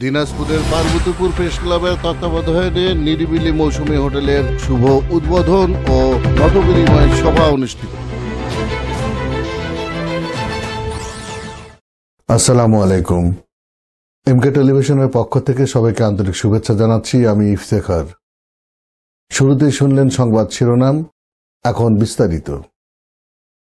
দিনাজপুরের পার্বতীপুর প্রেস ক্লাবের তত্ত্বাবধানে নিরিবিলি মৌসুমী হোটেলের শুভ উদ্বোধন ও মতবিনিময় সভা অনুষ্ঠিত। আসসালামু আলাইকুম। এমকে টেলিভিশনের পক্ষ থেকে সবাইকে আন্তরিক শুভেচ্ছা জানাচ্ছি। আমি ইফতেখার। শুরুতেই শুনলেন সংবাদ শিরোনাম, এখন বিস্তারিত।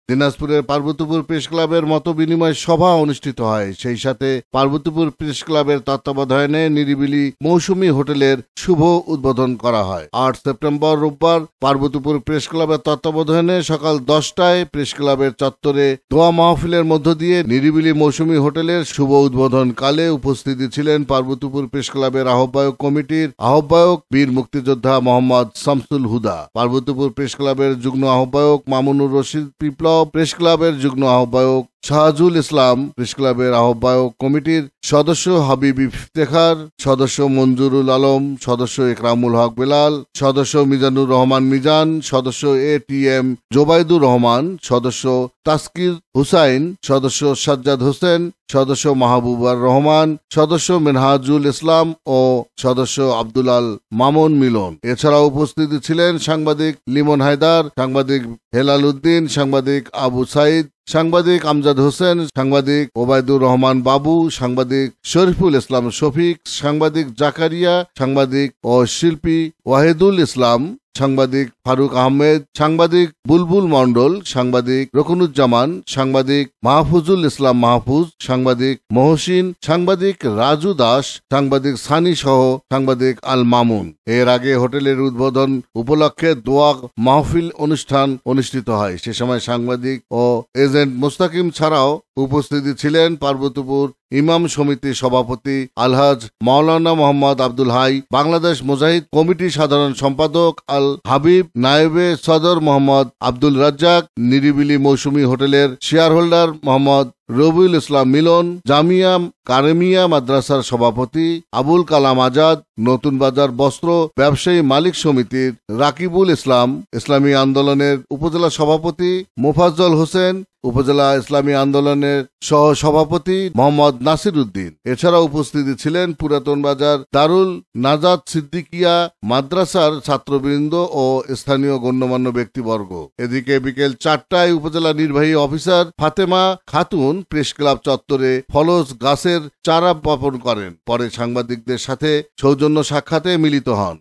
দিনাজপুরের পার্বতীপুর প্রেস ক্লাবের মতবিনিময় সভা অনুষ্ঠিত হয়। সেই সাথে পার্বতীপুর প্রেস ক্লাবের তত্ত্বাবধানে নিরিবিলি মৌসুমী হোটেলের শুভ উদ্বোধন করা হয়। 8 সেপ্টেম্বর রোববার পার্বতীপুর প্রেস ক্লাবের তত্ত্বাবধানে সকাল 10টায় প্রেস ক্লাবের চত্বরে দোয়া মাহফিলের মধ্য দিয়ে নিরিবিলি মৌসুমী হোটেলের শুভ উদ্বোধন কালে উপস্থিতি ছিলেন পার্বতীপুর প্রেস ক্লাবের আহ্বায়ক কমিটির আহ্বায়ক বীর মুক্তিযোদ্ধা মোহাম্মদ শামসুল হুদা, পার্বতীপুর প্রেস ক্লাবের যুগ্ম আহ্বায়ক মামুনুর রশিদ বিপ্লব, প্রেস ক্লাবের যুগ্ম আহ্বায়ক শাহজুল ইসলাম, প্রেস ক্লাবের আহ্বায়ক কমিটির সদস্য হাবিব ইফতেখার, সদস্য মঞ্জুরুল আলম, সদস্য ইকরামুল হক বেলাল, সদস্য মিজানুর রহমান মিজান, সদস্য ATM জোবাইদুর রহমান, সদস্য তাসকির হুসাইন, সদস্য সাজ্জাদ হোসেন, সদস্য মাহবুবার রহমান, সদস্য মেনহাজুল ইসলাম ও সদস্য আব্দুল আল মামুন মিলন। এছাড়াও উপস্থিত ছিলেন সাংবাদিক লিমন হায়দার, সাংবাদিক হেলাল উদ্দিন, সাংবাদিক আবু সাইদ, সাংবাদিক আমজাদ হোসেন, সাংবাদিক ওবায়দুর রহমান বাবু, সাংবাদিক শরীফুল ইসলাম শফিক, সাংবাদিক জাকারিয়া, সাংবাদিক ও শিল্পী ওয়াহিদুল ইসলাম, সাংবাদিক ফারুক আহমেদ, সাংবাদিক বুলবুল মন্ডল, সাংবাদিক রকুনুজ্জামান, সাংবাদিক মাহফুজুল ইসলাম মাহফুজ, সাংবাদিক মহসিন, সাংবাদিক রাজু দাস, সাংবাদিক সানি সহ সাংবাদিক আল মামুন। এর আগে হোটেলের উদ্বোধন উপলক্ষে দোয়া মাহফিল অনুষ্ঠান অনুষ্ঠিত হয়। সে সময় সাংবাদিক ও এজেন্ট মোস্তাকিম ছাড়াও উপস্থিতি ছিলেন পার্বতীপুর ইমাম সমিতির সভাপতি আলহাজ মাওলানা মোহাম্মদ আব্দুল হাই, বাংলাদেশ মুজাহিদ কমিটির সাধারণ সম্পাদক আল হাবিব, নায়েবে সদর মোহাম্মদ আব্দুল রাজ্জাক, নিরিবিলি মৌসুমী হোটেলের শেয়ার হোল্ডার মোহাম্মদ রবিউল ইসলাম মিলন, জামিয়া কারেমিয়া মাদ্রাসার সভাপতি আবুল কালাম আজাদ, নতুন বাজার বস্ত্র ব্যবসায়ী মালিক সমিতির রাকিবুল ইসলাম, ইসলামী আন্দোলনের উপজেলা সভাপতি মোফাজ্জল হোসেন, উপজেলা ইসলামী আন্দোলনের সহ সভাপতি মোহাম্মদ নাসির উদ্দিন। এছাড়া উপস্থিতি ছিলেন পুরাতন বাজার দারুল নাজাত সিদ্দিকিয়া মাদ্রাসার ছাত্রবৃন্দ ও স্থানীয় গণ্যমান্য ব্যক্তিবর্গ। এদিকে বিকেল 4টায় উপজেলা নির্বাহী officer Fatema Khatun press club চত্বরে ফলস গাছের চারা বপন করেন। পরে সাংবাদিকদের সাথে সৌজন্য সাক্ষাতে মিলিত হন।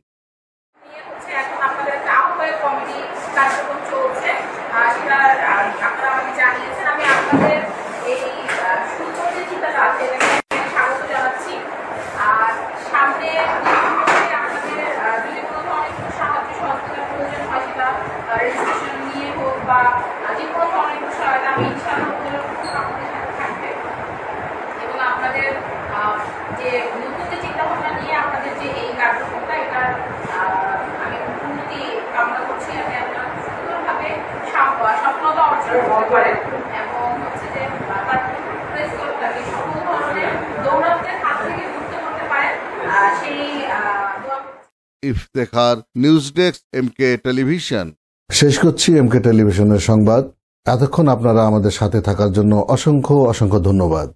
Iftekhar, news desk, MK television. শেষ করছি এমকে টেলিভিশনের সংবাদ। এতক্ষণ আপনারা আমাদের সাথে থাকার জন্য অসংখ্য ধন্যবাদ।